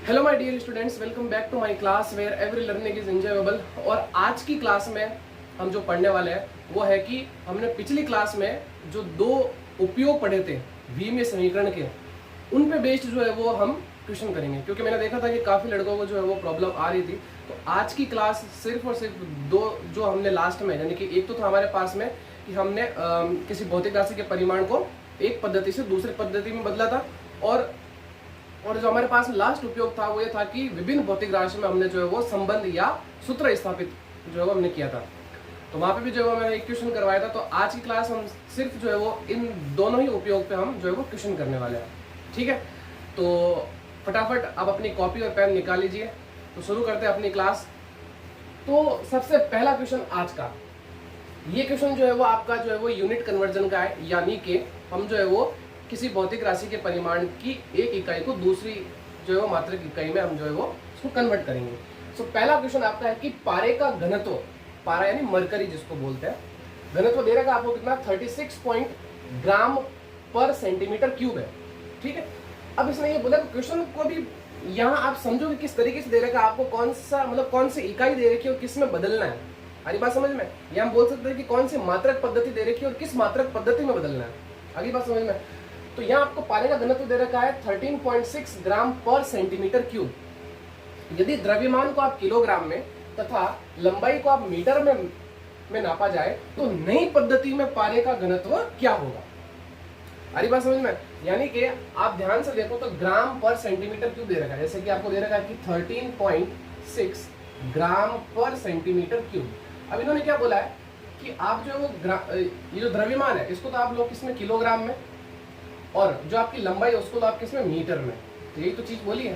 Hello my dear students, welcome back to my class where every learning is enjoyable. और आज की class में हम जो पढ़ने वाले हैं वो है कि हमने पिछली क्लास में जो दो उपयोग पढ़े थे विमीय समीकरण के, उन पे बेस्ड जो है वो हम ट्यूशन करेंगे, क्योंकि मैंने देखा था कि काफ़ी लड़कों को जो है वो प्रॉब्लम आ रही थी। तो आज की क्लास सिर्फ और सिर्फ दो जो हमने लास्ट में, यानी कि एक तो था हमारे पास में कि हमने किसी भौतिक राशि के परिमाण को एक पद्धति से दूसरी पद्धति में बदला था, और जो हमारे पास लास्ट उपयोग था वो ये था कि विभिन्न भौतिक राशियों में हमने जो है वो संबंध या सूत्र स्थापित जो है वो हमने किया था। तो वहां पे भी जो है मैंने एक क्वेश्चन करवाया था। तो आज की क्लास हम सिर्फ जो है वो इन दोनों ही उपयोग पे हम जो है वो क्वेश्चन करने वाले हैं। ठीक है, तो फटाफट अब अपनी कॉपी और पेन निकाल लीजिए। तो शुरू करते हैं अपनी क्लास। तो सबसे पहला क्वेश्चन आज का, ये क्वेश्चन जो है वो आपका जो है वो यूनिट कन्वर्जन का है, यानी कि हम जो है वो किसी भौतिक राशि के परिमाण की एक इकाई को दूसरी जो है वो मात्रक इकाई में हम जो है वो उसको कन्वर्ट करेंगे। सो पहला क्वेश्चन आपका है कि पारे का घनत्व, पारा यानी मरकरी जिसको बोलते हैं, घनत्व दे रखा आपको कितना 36 ग्राम पर सेंटीमीटर क्यूब है। ठीक है, अब इसने ये बोला क्वेश्चन को भी यहाँ आप समझो कि किस तरीके से दे रखा, आपको कौन सा मतलब कौन सी इकाई दे रखी है और किस में बदलना है। अगली बात समझ में, या हम बोल सकते हैं कि कौन सी मात्रक पद्धति दे रखी है और किस मात्रक पद्धति में बदलना है। अगली बात समझ में। तो यहाँ आपको पारे का घनत्व दे रखा है 13.6 ग्राम पर सेंटीमीटर क्यूब। यदि द्रव्यमान को आप किलोग्राम में तथा लंबाई को आप मीटर में नापा जाए तो नई पद्धति में पारे का घनत्व क्या होगा। अरे बात समझ में, यानी कि आप ध्यान से देखो तो ग्राम पर सेंटीमीटर क्यूब दे रखा है, जैसे कि आपको दे रखा है कि 13.6 ग्राम पर सेंटीमीटर क्यूब। अब इन्होंने क्या बोला है कि आप जो वो ये जो द्रव्यमान है इसको तो आप लोग किसमें, किलोग्राम में, और जो आपकी लंबाई है उसको तो आप किसमें, मीटर में। तो यही तो चीज बोली है।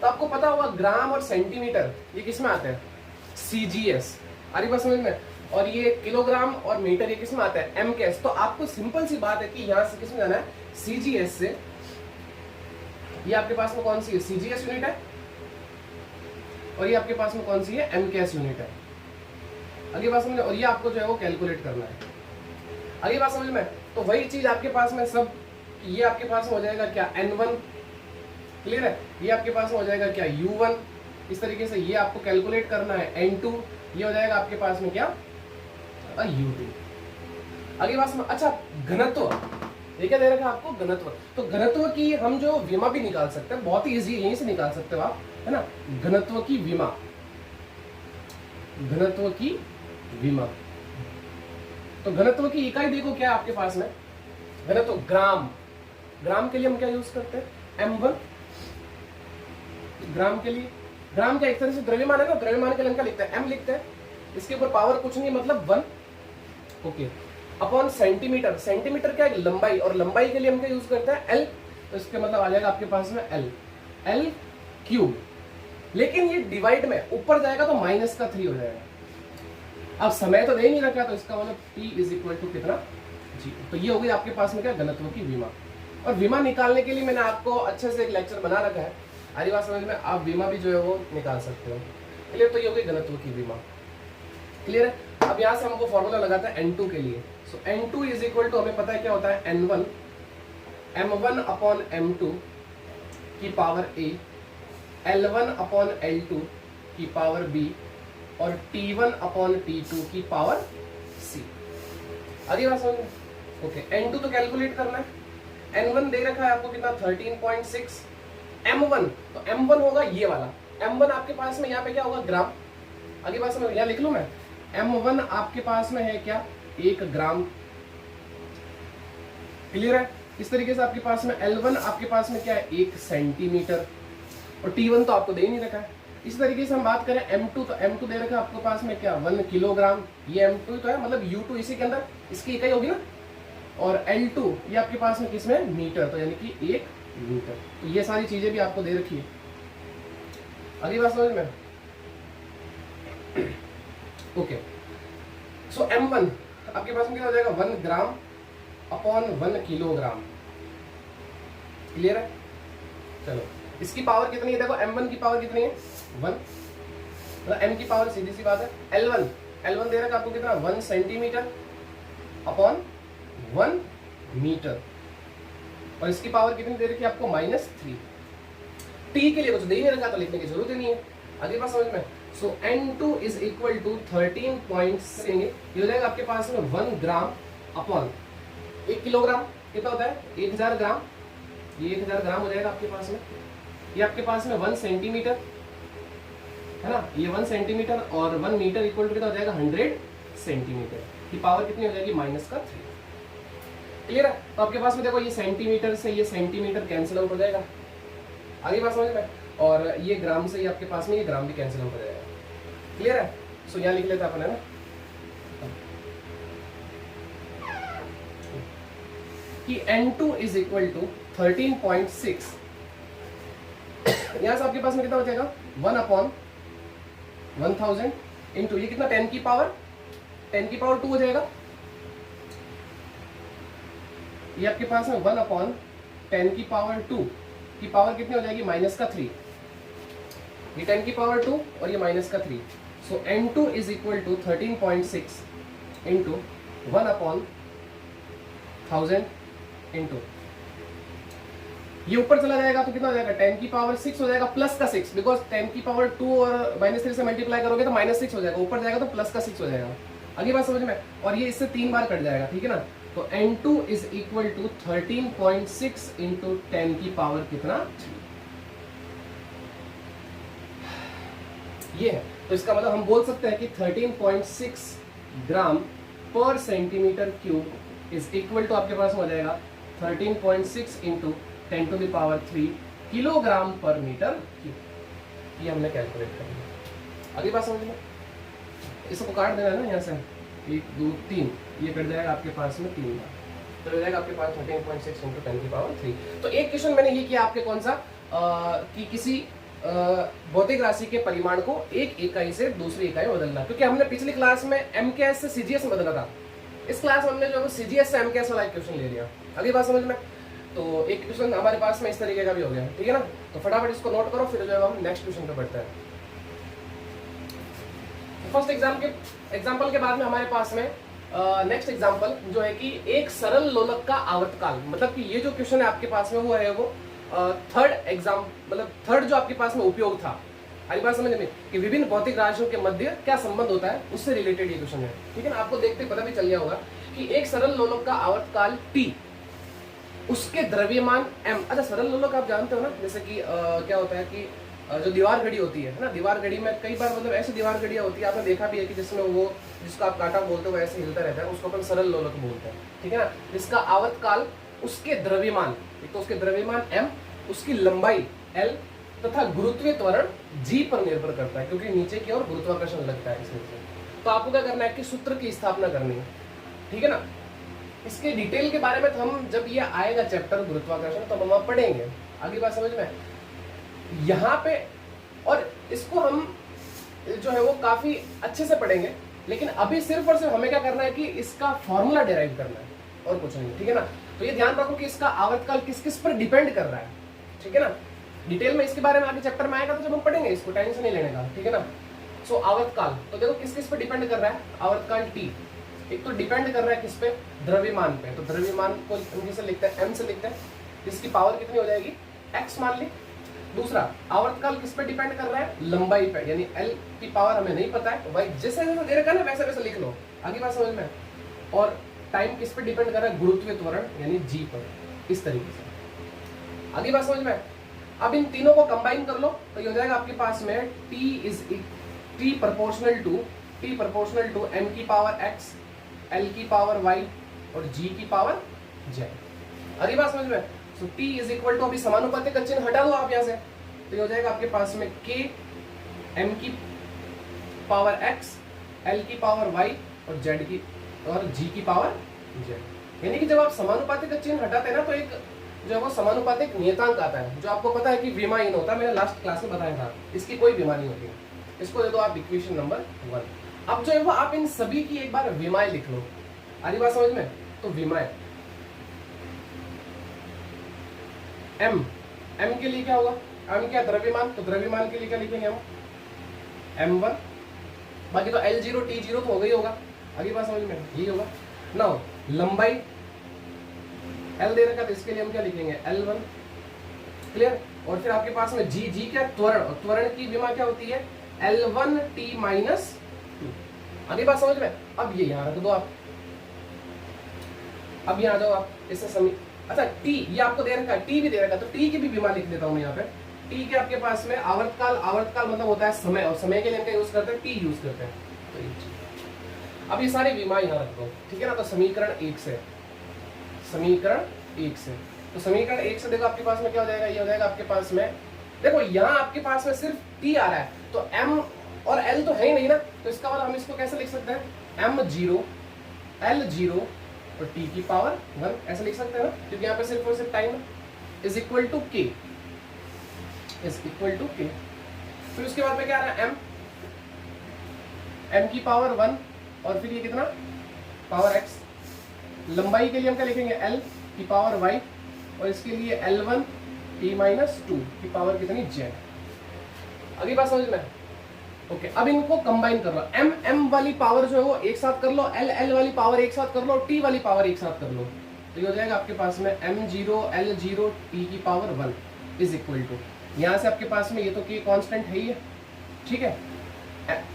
तो आपको पता होगा ग्राम और सेंटीमीटर ये किसमें आते हैं, सीजीएस। अरे बात समझ में। और ये किलोग्राम और मीटर ये किसमें आता है, एमकेएस। तो आपको सिंपल सी बात है कि यहां से किसमें जाना है, सीजीएस से। ये आपके पास में कौन सी है, सीजीएस यूनिट है, और ये आपके पास में कौन सी है, एमकेएस यूनिट है। अगली बात समझ में, और ये आपको जो है वो कैलकुलेट करना है। अगली बात समझ में। तो वही चीज आपके पास में सब, ये आपके पास में हो जाएगा क्या, N1, क्लियर है। ये आपके पास में हो जाएगा क्या, U1। इस तरीके से ये आपको कैलकुलेट करना है, N2। ये हो जाएगा आपके पास में क्या, U2। अगली बात में, अच्छा घनत्व, ये क्या दे रखा है आपको, घनत्व। तो घनत्व की हम जो विमा भी निकाल सकते हैं, बहुत ही इजी, यहीं से निकाल सकते हो आप, है ना। घनत्व की विमा, घनत्व की विमा। तो घनत्व की इकाई देखो क्या है आपके पास में, घनत्व ग्राम। ग्राम के लिए हम क्या यूज करते हैं, M1। ग्राम के लिए, ग्राम क्या एक तरह से द्रव्यमान है ना, द्रव्यमान के लिए क्या लिखते हैं, M लिखते हैं। इसके ऊपर पावर कुछ नहीं, मतलब 1, ओके, अपॉन सेंटीमीटर। सेंटीमीटर क्या है, लंबाई, और लंबाई के लिए हम क्या यूज करते हैं, L। तो इसके मतलब आ जाएगा आपके पास में L क्यूब। लेकिन ये डिवाइड में ऊपर जाएगा तो -3 हो जाएगा। अब समय तो दे नहीं रखा, तो इसका मतलब P इज इक्वल टू कितना, जी। तो ये हो गई आपके पास में क्या, घनत्व की विमा। और विमा निकालने के लिए मैंने आपको अच्छे से एक लेक्चर बना रखा है, आरी बात समझ में, आप विमा भी जो है वो निकाल सकते हो। क्लियर, तो ये हो गई घनत्व की विमा, क्लियर है। अब यहाँ से हमको फॉर्मूला लगाता है N2 के लिए। सो N2 इज इक्वल टू, हमें पता है क्या होता है, N1 M1 अपॉन M2 की power A, L1 upon L2 की पावर B, और T1 अपॉन T2 की पावर C। आगे बात समझ में, ओके। N2 तो कैलकुलेट करना है, N1 दे रखा है आपको कितना 13.6, M1 तो M1 होगा ये वाला, M1 आपके पास में यहाँ पे क्या होगा, ग्राम। आगे बात समझ, यहाँ लिख लूं मैं, M1 आपके पास में है क्या, 1 ग्राम, क्लियर है। इस तरीके से आपके पास में L1 आपके पास में क्या है, 1 सेंटीमीटर, और T1 तो आपको दे नहीं रखा है। इस तरीके से हम बात करें M2, तो M2 दे रखा है आपके पास में क्या, 1 किलोग्राम। ये M2 तो है, मतलब U2 इसी के अंदर इसकी इकाई होगी ना। और L2 ये आपके पास में किसमें, मीटर, तो यानी कि 1 मीटर। तो ये सारी चीजें भी आपको दे रखी है। अगली बात समझ में, ओके। सो M1 आपके पास में क्या हो जाएगा, 1 ग्राम अपॉन 1 किलोग्राम, क्लियर है। चलो, इसकी पावर कितनी है, देखो M1 की पावर कितनी है, 1, मतलब M की पावर सीधी सी बात है। L1 दे रखा आपको कितना, 1 सेंटीमीटर अपॉन 1 मीटर, और इसकी पावर कितनी दे रखी है आपको, -3। टी के लिए कुछ दे ही नहीं रखा तो लिखने की जरूरत ही नहीं है। अगली बात समझ में। सो N2 इज इक्वल टू 13.6, ये हो जाएगा आपके पास में 1 ग्राम अपॉन 1 किलोग्राम कितना होता है 1000 ग्राम, ये 1000 ग्राम हो जाएगा आपके पास में। ये आपके पास में 1 सेंटीमीटर है ना, ये 1 सेंटीमीटर और 1 मीटर इक्वल टू कितना हो जाएगा 100 सेंटीमीटर की पावर कितनी हो जाएगी -3। क्लियर है। तो आपके पास में देखो ये सेंटीमीटर से ये सेंटीमीटर कैंसिल आउट हो जाएगा, आगे बात समझ में। और ये ग्राम से ये आपके पास में ये ग्राम भी कैंसिल आउट हो जाएगा। क्लियर है। सो यहाँ लिख लेते हैं अपन है ना, कि N2 इज इक्वल टू 13.6, यहां से आपके पास में कितना हो जाएगा 1 अपॉन 1000 इंटू ये कितना 10 की पावर 2 हो जाएगा। ये आपके पास में 1 अपॉन 10 की पावर 2 की पावर कितनी हो जाएगी -3, ये 10 की पावर 2 और ये -3। So N2 is equal to 13.6 into 1 upon 1000 into ये ऊपर चला जाएगा तो कितना हो जाएगा 10 की पावर 6 हो जाएगा प्लस का 6, बिकॉज 10 की पावर 2 और -3 से मल्टीप्लाई करोगे तो -6 हो जाएगा, ऊपर जाएगा तो प्लस का 6 हो जाएगा। अगली बात समझ में। और ये इससे 3 बार कट जाएगा, ठीक है ना। तो N2 is equal to 13.6 into 10 की पावर कितना 3, ये है। तो इसका मतलब हम बोल सकते हैं कि 13.6 ग्राम पर centimetre cube is equal to आपके पास हो जाएगा 13.6 into 10 to the power 3 kilogram पर मीटर क्यूब। ये हमने कैलकुलेट कर लिया। अगली बात समझ में, इसको काट देना है ना यहाँ से 1 2 3, ये कट जाएगा आपके पास में 3 बार, तो हो जाएगा आपके पास 13.6 इंटू 10 की पावर 3। तो एक क्वेश्चन मैंने ये किया आपके कौन सा कि किसी भौतिक राशि के परिमाण को एक इकाई से दूसरी इकाई में बदलना, क्योंकि हमने पिछली क्लास में MKS से CGS में बदला था। इस क्लास में हमने जो है CGS से MKS वाला एक क्वेश्चन ले लिया। अगली बात समझ में। तो एक क्वेश्चन हमारे पास में इस तरीके का भी हो गया, ठीक है ना। तो फटाफट इसको नोट करो, फिर जो है हम नेक्स्ट क्वेश्चन पे बढ़ते हैं। फर्स्ट एग्जाम्पल के बाद में हमारे पास में नेक्स्ट एग्जाम्पल जो है कि एक सरल लोलक का आवर्तकाल, मतलब कि ये जो क्वेश्चन है आपके पास में वो है वो थर्ड जो आपके पास में उपयोग था। अगली बात समझ में कि विभिन्न भौतिक राशियों के मध्य क्या संबंध होता है उससे रिलेटेड ये क्वेश्चन है, ठीक है ना। आपको देखते पता भी चल गया होगा कि एक सरल लोलक का आवर्तकाल T, उसके द्रव्यमान M। अच्छा, सरल लोलक आप जानते हो ना, जैसे कि क्या होता है कि जो दीवार घड़ी होती है ना, दीवार घड़ी में कई बार मतलब ऐसी दीवार घड़ियां होती है, आपने देखा भी है कि जिसमें वो जिसको आप कांटा बोलते हो ऐसे हिलता रहता है, उसको अपन सरल लोलक बोलते हैं, ठीक है ना। जिसका आवर्तकाल उसके द्रव्यमान, एक तो उसके द्रव्यमान M, उसकी लंबाई L तथा गुरुत्वीय त्वरण G पर निर्भर करता है, क्योंकि नीचे की ओर गुरुत्वाकर्षण लगता है इसमें से। तो आपको क्या करना है कि सूत्र की स्थापना करनी है, ठीक है ना। इसके डिटेल के बारे में तो हम जब ये आएगा चैप्टर गुरुत्वाकर्षण तो हम वहां पढ़ेंगे। अगली बात समझ में यहाँ पे, और इसको हम जो है वो काफी अच्छे से पढ़ेंगे, लेकिन अभी सिर्फ और सिर्फ हमें क्या करना है कि इसका फॉर्मूला डिराइव करना है और कुछ नहीं, ठीक है ना। तो ये ध्यान रखो कि इसका आवर्तकाल किस किस पर डिपेंड कर रहा है, ठीक है ना। डिटेल में इसके बारे में आगे चैप्टर में आएगा तो जब हम पढ़ेंगे, इसको टेंशन नहीं लेने का, ठीक है ना। सो आवर्तकाल तो देखो किस किस पर डिपेंड कर रहा है आवर्तकाल T। एक तो डिपेंड कर रहा है किस पे, द्रव्यमान पे। तो द्रव्यमान को से लिखते हैं M से लिखते हैं, जिसकी पावर कितनी हो जाएगी X मान ली। दूसरा आवर्तकाल किस पे डिपेंड कर रहा है, लंबाई पे, यानी L की पावर हमें नहीं पता है, तो भाई जैसे जैसे दे रखा है ना वैसे वैसे लिख लो, आगे बात समझ में। और टाइम किस पे डिपेंड कर रहा है, गुरुत्वीय त्वरण यानी G पर, इस तरीके से। आगे बात समझ में। अब इन तीनों को कंबाइन कर लो तो ये हो जाएगा आपके पास में T प्रोपोर्शनल टू M की पावर X, L की पावर Y और G की पावर Z। अगली बात समझ में। सो T इज इक्वल टू, अभी समानुपातिक का चिन्ह हटा दो आप यहाँ से, तो ये हो जाएगा आपके पास में K M की पावर X, L की पावर Y और Z की और G की पावर Z। यानी कि जब आप समानुपातिक का चिन्ह हटाते हैं ना तो एक जो है वो समानुपातिक नियतांक आता है, जो आपको पता है कि विमाहीन होता है, मैंने लास्ट क्लास में बताया था, इसकी कोई विमा नहीं होती। इसको दे दो आप इक्वेशन नंबर 1। अब जो है वो आप इन सभी की एक बार विमाएं लिख लो। आरी बात समझ में। तो विमाएं M के लिए क्या होगा, M क्या द्रव्यमान, तो द्रव्यमान के लिए क्या लिखेंगे हम M1, बाकी तो L0 T0 तो हो गई होगा। आगे बात समझ में, यही होगा। नाउ लंबाई L दे रखा, तो इसके लिए हम क्या लिखेंगे L1, क्लियर। और फिर आपके पास में जी, जी क्या त्वरण, और त्वरण की विमा क्या होती है L1t माइनस 2। अगली बात समझ में। अब ये यहाँ रख दो आप, अब यहाँ आ जाओ आप इससे समी, अच्छा टी ये आपको दे रखा है, टी भी दे रखा है, तो टी की भी विमा लिख देता हूँ मैं यहाँ पे। टी के आपके पास में आवर्तकाल, आवर्तकाल मतलब होता है समय, और समय के लिए इनका यूज करते हैं टी यूज करते हैं। तो अब ये सारे विमा यहाँ रख दो, ठीक है ना। तो समीकरण 1 से, समीकरण 1 से, तो समीकरण 1 से देखो आपके पास में क्या हो जाएगा, ये हो जाएगा आपके पास में, देखो यहाँ आपके पास में सिर्फ टी आ रहा है, तो m और l तो है ही नहीं ना, तो इसका मतलब हम इसको कैसे लिख सकते हैं m0 l0 और t की पावर 1 ऐसे लिख सकते हैं ना, क्योंकि यहाँ पे सिर्फ और सिर्फ time is equal to k, is equal to k। फिर उसके बाद में क्या आ रहा है m की पावर 1 और फिर ये कितना पावर x, लंबाई के लिए हम क्या लिखेंगे l की पावर y, और इसके लिए L1 t माइनस 2 की पावर कितनी z। अगली बात समझ में। ओके, अब इनको कंबाइन कर लो, m वाली पावर जो है वो एक साथ कर लो, l वाली पावर एक साथ कर लो, t वाली पावर एक साथ कर लो, तो ये हो जाएगा आपके पास में m0 l0 t की पावर 1 इज इक्वल टू, यहाँ से आपके पास में ये तो k कांस्टेंट है ही है, ठीक है।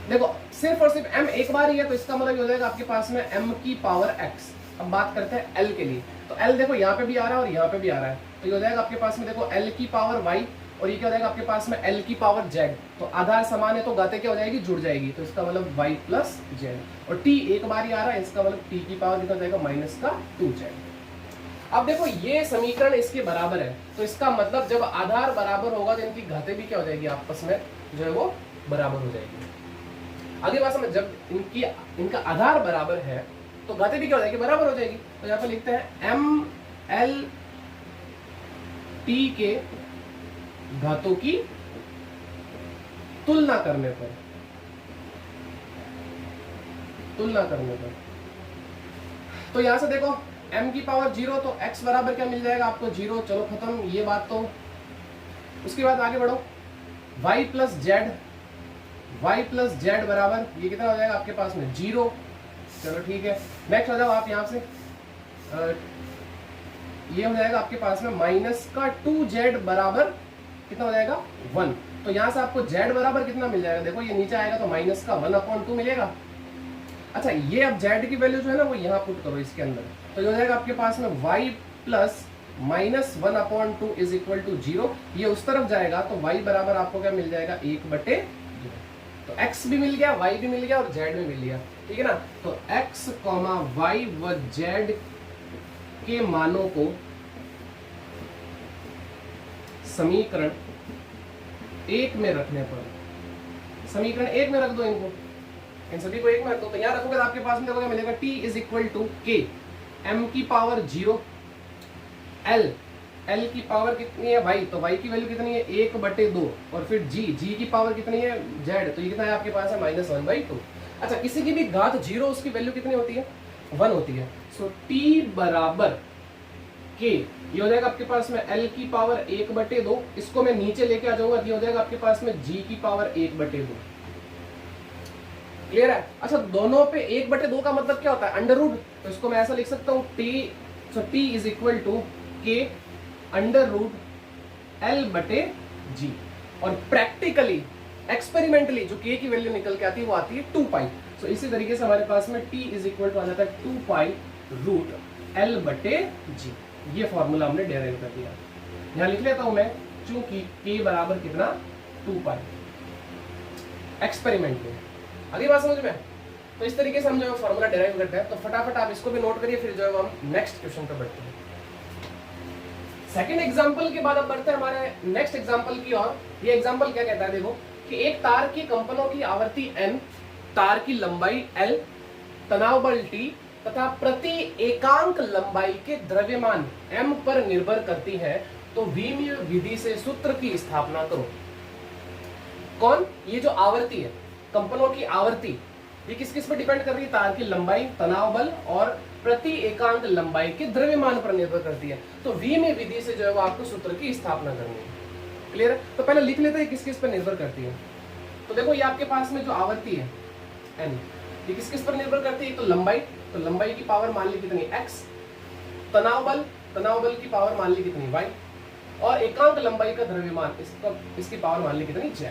देखो सिर्फ और सिर्फ m एक बार ही है, तो इसका मतलब ये हो जाएगा आपके पास में m की पावर x। अब बात करते हैं l के लिए, तो l देखो यहाँ पे भी आ रहा है और यहाँ पे भी आ रहा है, तो ये हो जाएगा आपके पास में देखो l की पावर y, और ये क्या हो जाएगा आपके पास में l की पावर z। तो आधार समान है तो गाते क्या हो जाएगी, जुड़ जाएगी, तो इसका मतलब y प्लस z, और t एक बार ही आ रहा है, इसका मतलब t की पावर कितना हो जाएगा माइनस का 2z। अब देखो ये समीकरण इसके बराबर है, तो इसका मतलब जब आधार बराबर होगा तो इनकी घातें भी क्या हो जाएगी आपस में जो है वो बराबर हो जाएगी। अगली बात समझ, जब इनका आधार बराबर है तो घातें भी क्या हो जाएगी, बराबर हो जाएगी। तो यहाँ पे लिखते हैं m l t के घातों की तुलना करने पर, तुलना करने पर, तो यहां से देखो m की पावर 0, तो x बराबर क्या मिल जाएगा आपको 0, चलो खत्म ये बात। तो उसके बाद आगे बढ़ो, y plus Z, y plus Z बराबर ये कितना हो जाएगा आपके पास में 0, चलो ठीक है। नेक्स्ट हो जाओ आप यहाँ से, ये हो जाएगा आपके पास में माइनस का 2z बराबर कितना हो जाएगा 1, तो यहाँ से आपको z बराबर कितना मिल जाएगा, देखो ये नीचे आएगा तो माइनस का 1/2 मिलेगा। अच्छा ये अब z की वैल्यू जो है ना वो यहाँ पुट करो इसके अंदर, तो ये हो जाएगा आपके पास में y plus minus 1/2 is equal to 0, ये उस तरफ जाएगा तो y बराबर आपको क्या मिल जाएगा 1/2, तो x भी मिल गया, y भी मिल गया और z भी मिल गया, ठीक है ना। तो x, y व z के मानों को समीकरण 1 में रखने पर, समीकरण 1 में रख दो इनको, इन सभी को 1 में रख दो, तो यहाँ रखोगे तो आपके पास में देखो क्या मिलेगा, t is equal to k m की पावर 0 l की पावर कितनी है y, तो y की वैल्यू कितनी है 1/2, और फिर g की पावर कितनी है z, तो ये कितना है आपके पास है -1/2। अच्छा किसी की भी घात 0 उसकी वैल्यू कितनी होती है 1 होती है, सो t बराबर k, ये हो जाएगा आपके पास में l की पावर 1/2, इसको मैं नीचे लेके आ जाऊंगा, ये हो जाएगा आपके पास में g की पावर 1/2, क्लियर है। अच्छा दोनों पे 1/2 का मतलब क्या होता है अंडर रूट, तो इसको मैं ऐसा लिख सकता हूँ t is equal to k under root l/g, और प्रैक्टिकली एक्सपेरिमेंटली जो k की वैल्यू निकल के आती है वो आती है 2 पाई, तो इसी तरीके से हमारे पास में t इज इक्वल टू आ जाता है 2 पाई रूट l/g, ये फॉर्मूला हमने डेराइव कर दिया। यहाँ लिख लेता हूं मैं, चूंकि k बराबर कितना 2 पाई एक्सपेरिमेंट में। अगली बात समझ में, तो इस तरीके से हम जो फॉर्मूला डेराइव करते हैं, तो फटाफट आप इसको भी नोट करिए, फिर जो है हम नेक्स्ट क्वेश्चन पर बढ़ते हैं। सेकंड एग्जांपल के बाद अब बढ़ते हैं हमारे नेक्स्ट एग्जांपल की ओर। ये एग्जांपल क्या कहता है, देखो कि एक तार की कंपनों की आवृत्ति n, तार की लंबाई l, तनाव बल T तथा प्रति एकांक लंबाई के द्रव्यमान m पर निर्भर करती है, तो वीमीय विधि से सूत्र की स्थापना करो। कौन, ये जो आवृत्ति है, कंपनों की आवृत्ति, ये किस किस पर डिपेंड कर रही है, तार की लंबाई, तनाव बल और प्रति एकांक लंबाई के द्रव्यमान पर निर्भर करती है, तो वीमीय विधि से जो है वो आपको सूत्र की स्थापना करनी है, क्लियर है। तो पहले लिख लेते हैं किस किस पर निर्भर करती है। तो देखो ये आपके पास में जो आवृत्ति है n, ये किस किस पर निर्भर करती है, तो लंबाई, तो लंबाई की पावर मान ली कितनी x, तनाव बल की पावर मान ली कितनी y, और एकांक लंबाई का द्रव्यमान, इसकी पावर मान ली कितनी, z,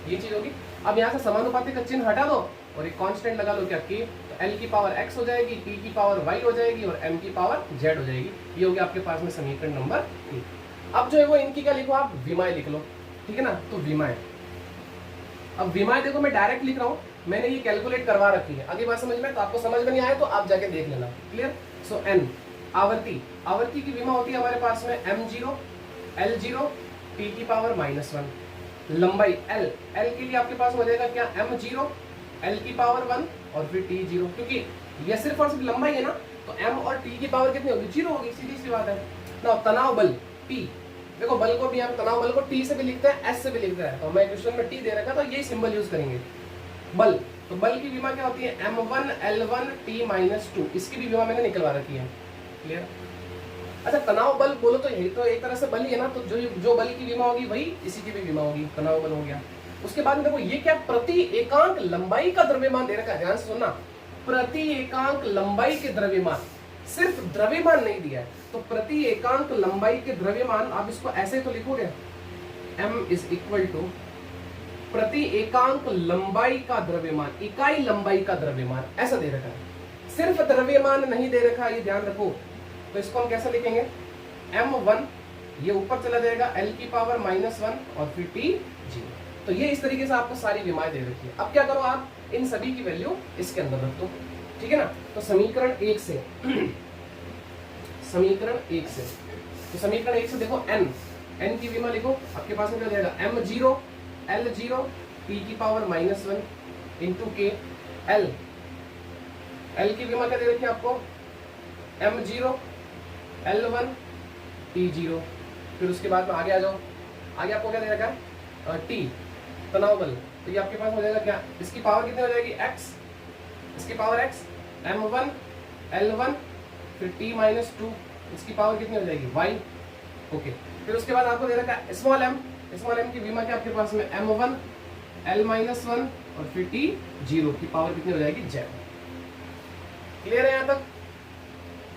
ये चीज होगी। अब यहाँ से समानुपाती का चिन्ह हटा दो और एक कांस्टेंट लगा लो, क्या k, तो l की पावर x हो जाएगी, t की पावर y हो जाएगी और m की पावर z हो जाएगी। ये हो गया आपके पास में समीकरण नंबर 1। अब जो है वो इनकी क्या लिखो आप, विमाएं लिख लो, ठीक है ना। तो विमाएं, अब विमाएं देखो मैं डायरेक्ट लिख रहा हूँ, मैंने ये कैलकुलेट करवा रखी है। आगे बात समझ में, तो आपको समझ में नहीं आए तो आप जाके देख लेना, क्लियर। सो n आवर्ती, आवर्ती की विमा होती है हमारे पास में m0 l0 t की पावर -1, लंबाई l, l के लिए आपके पास हो जाएगा क्या, m0 l की पावर 1 और फिर t0, क्योंकि ये सिर्फ और सिर्फ लंबाई है ना, तो m और t की पावर कितनी होगी, 0 होगी, सीधी सी बात है ना। तनाव बल t, देखो बल को भी हम तनाव बल को t से भी लिखते हैं, s से भी लिखते हैं, तो हमें क्वेश्चन में t दे रखा तो यही सिंबल यूज करेंगे। बल, तो बल की विमा क्या होती है, m1 l1 t-2, इसकी भी विमा मैंने निकलवा रखी है, क्लियर। अच्छा तनाव बल बोलो तो यही तो एक तरह से बल ही है ना, तो जो बल की विमा होगी वही इसी की भी विमा होगी, तनाव बल हो गया। उसके बाद में देखो ये क्या, प्रति एकांक लंबाई का द्रव्यमान दे रखा है, ध्यान से सुनना, प्रति एकांक लंबाई के द्रव्यमान, सिर्फ द्रव्यमान नहीं दिया है, तो प्रति एकांक लंबाई के द्रव्यमान, आप इसको ऐसे तो लिखोगे m = प्रति एकांक लंबाई का द्रव्यमान, इकाई लंबाई का द्रव्यमान, ऐसा दे रखा है, सिर्फ द्रव्यमान नहीं दे रखा, ये ध्यान रखो। तो इसको हम कैसे लिखेंगे, m1 ये ऊपर चला जाएगा l की पावर -1 और फिर t0। तो ये इस तरीके से आपको सारी विमाएं दे रखी है। अब क्या करो आप, इन सभी की वैल्यू इसके अंदर रख दो, ठीक है ना। तो समीकरण 1 से समीकरण 1 से, तो समीकरण 1 से देखो n की विमा लिखो, आपके पास में क्या हो जाएगा, m0 l0 t की पावर -1 इंटू k, l की विमा क्या दे रखी है आपको, m0 l1 t0। फिर उसके बाद में आगे आ जाओ, आगे आपको क्या दे रखा है, t तनाव बल, तो ये आपके पास हो जाएगा क्या, इसकी पावर कितनी हो जाएगी, x, इसकी पावर x, m1 l1 फिर t-2, इसकी पावर कितनी हो जाएगी, y, ओके। फिर उसके बाद आपको दे रखा है स्मॉल m की विमा क्या आपके पास में, m1 l-1 और फिर t0 की पावर कितनी हो जाएगी, z। क्लियर है यहाँ तक,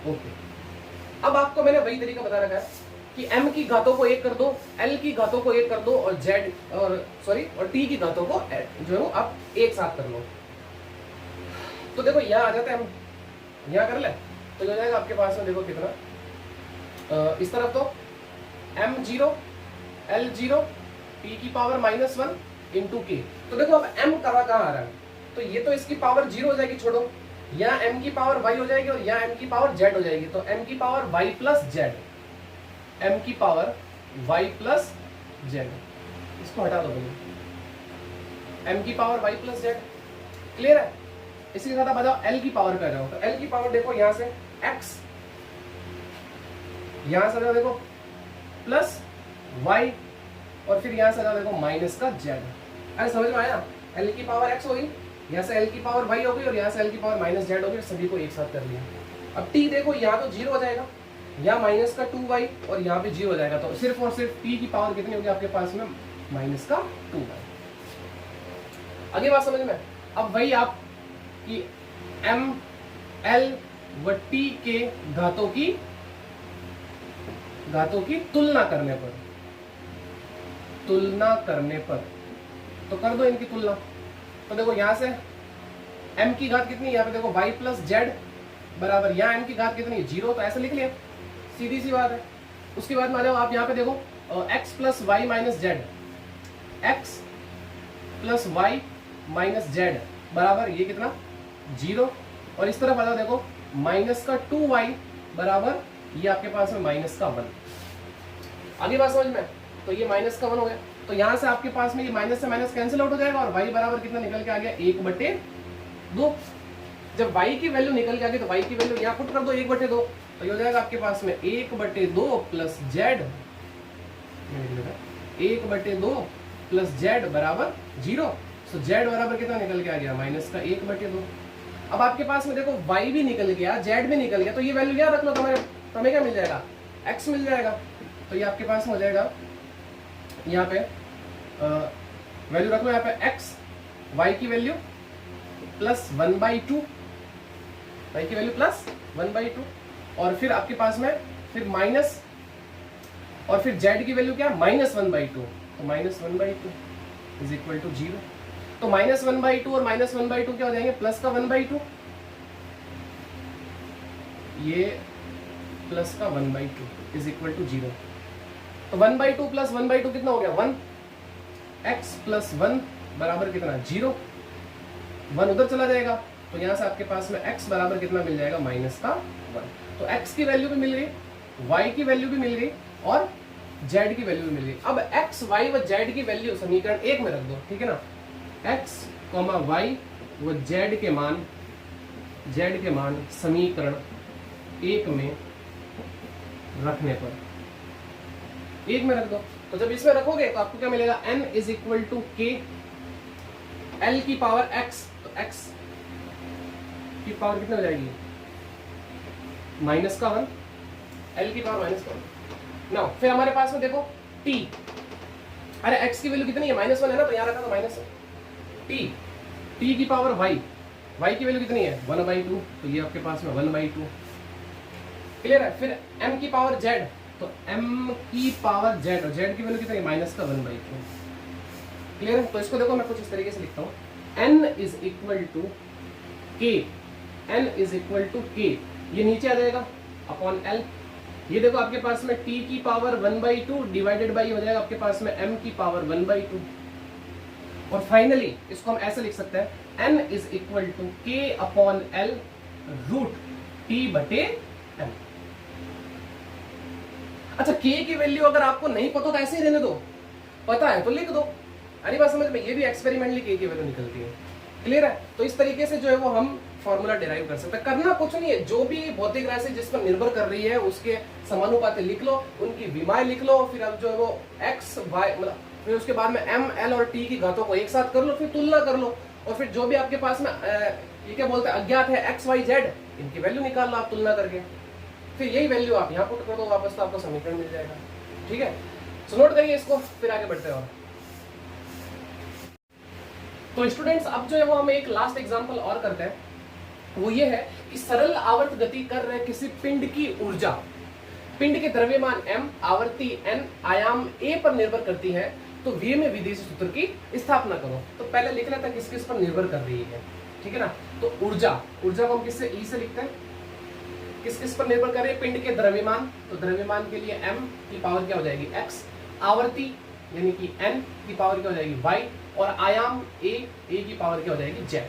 ओके। अब आपको मैंने वही तरीका बता रखा है कि m की घातों को 1 कर दो, l की घातों को 1 कर दो और और t की घातों को जो है आप एक साथ कर लो। तो देखो यहाँ आ जाते हैं हम, यहाँ कर ले तो हो जाएगा आपके पास में, देखो कितना, इस तरफ तो m0 l0 t की पावर -1 इंटू k। तो देखो अब m कहाँ आ रहा है, तो ये तो इसकी पावर 0 हो जाएगी, छोड़ो, यहाँ m की पावर y हो जाएगी और यहाँ m की पावर z हो जाएगी, तो m की power y plus z, m की पावर y प्लस z, इसको हटा दो भैया, m की power y plus z, clear है। इसी के साथ आप बताओ l की पावर पे आ जाओ, तो l की पावर देखो यहाँ से x, यहाँ से देखो प्लस y और फिर यहाँ से देखो माइनस का z। अरे समझ में आया, l की पावर x होगी, यहाँ से l की पावर y होगी और यहाँ से l की पावर -z होगी, सभी को एक साथ कर लिया। अब t देखो यहाँ तो 0 हो जाएगा, यहाँ माइनस का 2y और यहाँ पे 0 हो जाएगा, तो सिर्फ और सिर्फ t की पावर कितनी होगी आपके पास में, माइनस का 2y। आगे बात समझ में। अब वही आप कि m l व t के घातों की तुलना करने पर तो कर दो इनकी तुलना। तो देखो यहाँ से m की घात कितनी है, यहाँ पे देखो y प्लस जेड बराबर, यहाँ m की घात कितनी है, 0, तो ऐसे लिख लिया, सीधी सी बात है। उसके बाद में आ जाओ आप यहाँ पे देखो x plus Y minus Z, x plus Y minus Z बराबर ये कितना, 0, और इस तरफ आ जाओ देखो माइनस का 2y बराबर ये आपके पास में माइनस का 1। आगे बात समझ में, तो ये माइनस का 1 हो गया, तो यहाँ से आपके पास में ये माइनस से माइनस कैंसिल आउट हो जाएगा और y बराबर कितना निकल के आ गया, 1/2। जब y की वैल्यू निकल के आ गई तो y की वैल्यू यहाँ पुट कर दो 1/2, तो ये हो जाएगा आपके पास में 1/2 प्लस जेड, 1/2 प्लस जेड बराबर 0। तो जेड बराबर कितना निकल के आ गया, माइनस का 1/2। अब आपके पास में देखो y भी निकल गया, जेड भी निकल गया, तो ये वैल्यू यहाँ रख लो, तुम्हें क्या मिल जाएगा, x मिल जाएगा। तो ये आपके पास में हो जाएगा, यहाँ पे वैल्यू रख लो, यहाँ पे x, y की वैल्यू प्लस 1/2, y की वैल्यू प्लस 1/2, और फिर आपके पास में फिर माइनस और फिर z की वैल्यू क्या है -1/2, तो -1/2 इज इक्वल टू 0। तो -1/2 और -1/2 क्या हो जाएंगे, प्लस का 1/2, ये प्लस का 1/2 इज इक्वल टू 0। तो 1/2 प्लस 1/2 कितना हो गया 1, x प्लस 1 बराबर कितना 0, 1 उधर चला जाएगा, तो यहां से आपके पास में x बराबर कितना मिल जाएगा -1। तो x की वैल्यू भी मिल गई, y की वैल्यू भी मिल गई और z की वैल्यू भी मिल गई। अब x, y व z की वैल्यू समीकरण 1 में रख दो, ठीक है ना। x, y व z के मान समीकरण 1 में रखने पर 1 में रख दो। तो जब इसमें रखोगे तो आपको क्या मिलेगा, n is equal to k l की पावर x, तो x की पावर कितना हो जाएगी -1, l की पावर -1 ना। फिर हमारे पास में देखो t, अरे x की वैल्यू कितनी है -1 है ना, तो यहाँ रखा तो -1, t की पावर y की वैल्यू कितनी है 1/2, तो ये आपके पास में 1/2, क्लियर है। फिर m की पावर z, तो m की पावर z, और z की वैल्यू कितनी है -1/2, क्लियर है। तो इसको देखो मैं कुछ इस तरीके से लिखता हूँ, n is equal to k, ये नीचे आ जाएगा अपॉन l। ये देखो आपके पास में t की पावर 1/2 डिवाइडेड बाई हो जाएगा आपके पास में m की पावर 1/2। और फाइनली इसको हम ऐसे लिख सकते हैं, n is equal to k upon l root t बटे m। अच्छा, k की वैल्यू अगर आपको नहीं पता तो ऐसे ही रहने दो, पता है तो लिख दो, अरे बात समझ में, ये भी एक्सपेरिमेंटली k की वैल्यू निकलती है, क्लियर है। तो इस तरीके से जो है वो हम फॉर्मूला डिराइव कर सकते हैं। करना कुछ नहीं है, जो भी भौतिक राशि जिस पर निर्भर कर रही है उसके समानुपाती लिख लो, उनकी विमाएं लिख लो, फिर अब जो है वो x y मतलब फिर उसके बाद में m l और t की घातों को एक साथ कर लो, फिर तुलना कर लो, और फिर जो भी आपके पास में ये क्या बोलते हैं अज्ञात है x y z, इनकी वैल्यू निकाल लो आप तुलना करके, फिर यही वैल्यू आप यहाँ पुट कर दो वापस, तो आपको समीकरण मिल जाएगा, ठीक है। सो नोट करिए इसको, फिर आगे बढ़ते हैं। तो स्टूडेंट्स अब जो है वो हम एक लास्ट एग्जांपल और करते हैं, वो ये है कि सरल आवर्त गति कर रहे किसी पिंड की ऊर्जा, पिंड के द्रव्यमान m, आवर्ती n, आयाम a पर निर्भर करती है, तो v में विधि सूत्र की स्थापना करो। तो पहले लिख लेता है किस किस पर निर्भर कर रही है, ठीक है ना। तो ऊर्जा को हम किससे e से लिखते हैं, किस किस पर निर्भर कर रही है, पिंड के द्रव्यमान, तो द्रव्यमान के लिए m की पावर क्या हो जाएगी x, आवर्ती यानी कि n की पावर क्या हो जाएगी y, और आयाम a की पावर क्या हो जाएगी z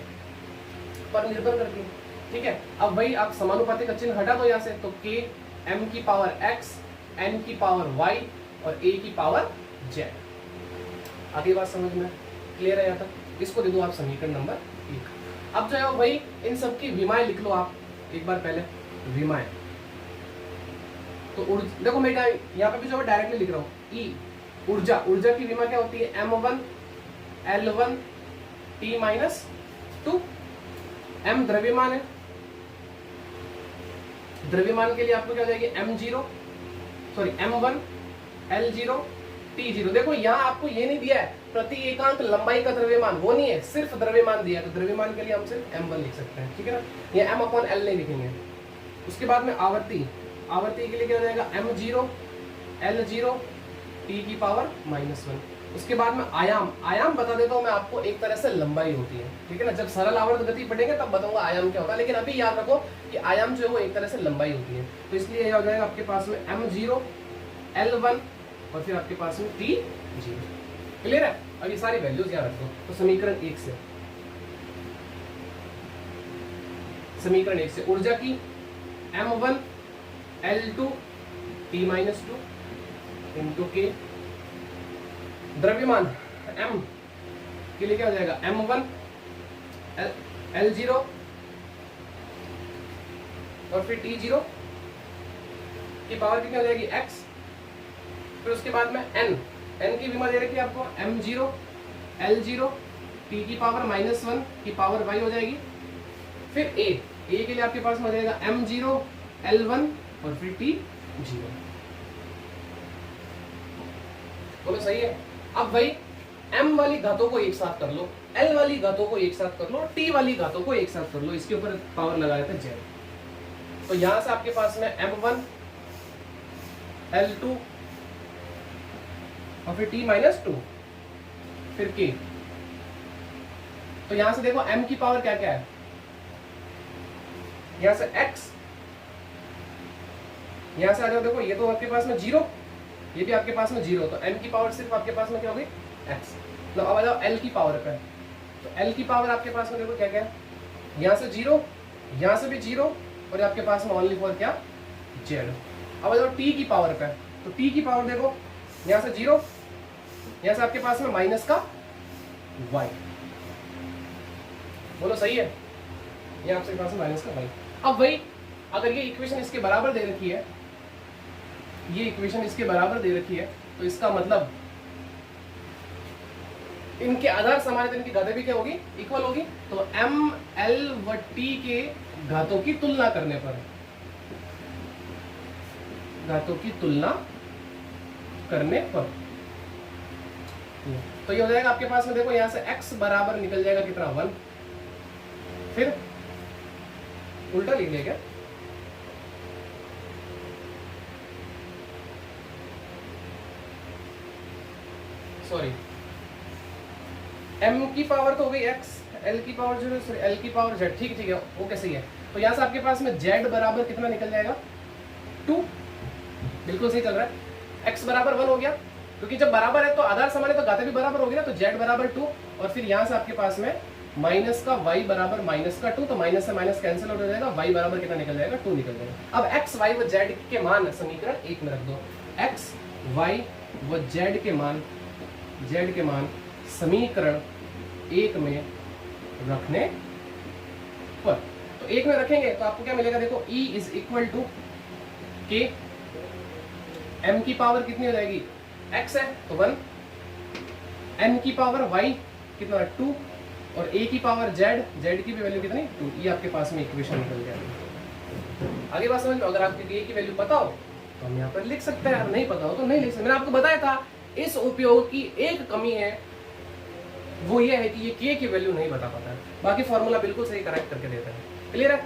पर निर्भर करती है, ठीक है। अब वही आप समानुपाती का चिन्ह हटा दो यहाँ से, तो k m की पावर x, n की पावर y और a की पावर z। आगे बात समझ में क्लियर है यहाँ तक। इसको दे दो आप समीकरण नंबर 1। अब जो है वही इन सब की विमाएं लिख लो आप एक बार पहले, विमाएं। तो देखो मैं यहाँ पे भी जो डायरेक्टली लिख रहा हूँ, E ऊर्जा की विमा क्या होती है m1 l1 t-2, m द्रव्यमान है, द्रव्यमान के लिए आपको क्या हो जाएगी m1 l0 t0। देखो यहाँ आपको ये नहीं दिया है प्रति एकांक लंबाई का द्रव्यमान, वो नहीं है, सिर्फ द्रव्यमान दिया, तो द्रव्यमान के लिए हम सिर्फ m1 लिख सकते हैं, ठीक है ना। ये m अपॉन l नहीं लिखेंगे। उसके बाद में आवर्ती के लिए क्या हो जाएगा m0 l0 t की पावर -1। उसके बाद में आयाम बता देता हूं मैं आपको, एक तरह से लंबाई होती है, ठीक है ना। जब सरल आवर्त गति पढ़ेंगे तब बताऊंगा आयाम क्या होता है, लेकिन अभी याद रखो कि आयाम जो है वो एक तरह से लंबाई होती है। तो इसलिए यह हो जाएगा आपके पास में m0 l1 और फिर आपके पास में t0, क्लियर है। अब ये सारी वैल्यूज याद रखो। तो समीकरण 1 से ऊर्जा की m1 l2 t-2 इंटू के, द्रव्यमान m के लिए क्या हो जाएगा m1 l0 और फिर t0 की पावर कितनी हो जाएगी x। फिर उसके बाद में n की विमा दे रखी है आपको m0 l0 t की पावर -1 की पावर y हो जाएगी। फिर a के लिए आपके पास में हो जाएगा m0 l1 और फिर t0। बोलो सही है। अब भाई m वाली घातों को एक साथ कर लो, l वाली घातों को एक साथ कर लो, t वाली घातों को एक साथ कर लो, इसके ऊपर पावर लगा देते z। तो यहां से आपके पास में m1 l2 और फिर t माइनस 2, फिर k। तो यहां से देखो m की पावर क्या क्या है, यहां से x, यहां से आ जाओ, देखो ये तो आपके पास में 0, ये भी आपके पास में 0, तो m की पावर सिर्फ आपके पास में क्या होगी, x। तो अब आ जाओ l की पावर पे, तो l की पावर आपके पास में देखो क्या क्या है, यहां से 0, यहां से भी 0, और आपके पास में ओनली फॉर क्या, z। अब आ जाओ t की पावर पे, तो t की पावर देखो यहां से 0, यहां से आपके पास में माइनस का y। बोलो सही है, ये आपके पास में माइनस का y। अब वही अगर ये इक्वेशन इसके बराबर दे रखी है, ये इक्वेशन इसके बराबर दे रखी है, तो इसका मतलब इनके आधार समान है, तो इनकी घातें भी क्या होगी, इक्वल होगी। तो m l व t के घातों की तुलना करने पर, घातों की तुलना करने पर, तो ये हो जाएगा आपके पास में, देखो यहां से x बराबर निकल जाएगा कितना, 1, फिर उल्टा लिख लिया क्या, सॉरी, m की पावर तो हो गई x, l की पावर जो सॉरी l की पावर z, ठीक है ओके सही है। तो यहां से आपके पास में z बराबर कितना निकल जाएगा, 2, बिल्कुल सही चल रहा है। x बराबर 1 हो गया, क्योंकि जब बराबर है तो आधार समान है तो घातें भी बराबर होगी ना, तो z बराबर 2, और फिर यहां से आपके पास में माइनस का y बराबर माइनस का 2, तो माइनस से माइनस कैंसिल हो जाएगा, y बराबर कितना निकल जाएगा, 2 निकल जाएगा। अब x y व z के मान समीकरण 1 में रख दो, x y व z के मान समीकरण 1 में रखने पर, तो 1 में रखेंगे तो आपको क्या मिलेगा, देखो E is equal to k, m की पावर कितनी हो जाएगी, x है तो 1, n की पावर y कितना 2, और a की पावर z की भी वैल्यू कितनी 2, ये आपके पास में इक्वेशन निकल जाएगी। आगे बात समझ लो, अगर आपको a की वैल्यू पता हो तो हम यहाँ पर लिख सकते हैं, नहीं पता हो तो नहीं लिख सकते। मैंने आपको बताया था इस उपयोग की एक कमी है, वो ये है कि ये k की वैल्यू नहीं बता पाता है, बाकी फॉर्मूला बिल्कुल सही करेक्ट करके देता है। क्लियर है?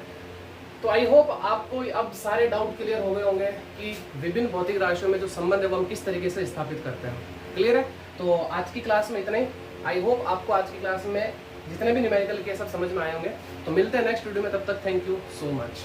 तो आई होप आपको अब सारे डाउट क्लियर हो गए होंगे कि विभिन्न भौतिक राशियों में जो संबंध है वो हम किस तरीके से स्थापित करते हैं। क्लियर है? तो आज की क्लास में इतना ही। आई होप आपको आज की क्लास में जितने भी न्यूमेरिकल के सब समझ में आए होंगे। तो मिलते हैं नेक्स्ट वीडियो में, तब तक थैंक यू सो मच।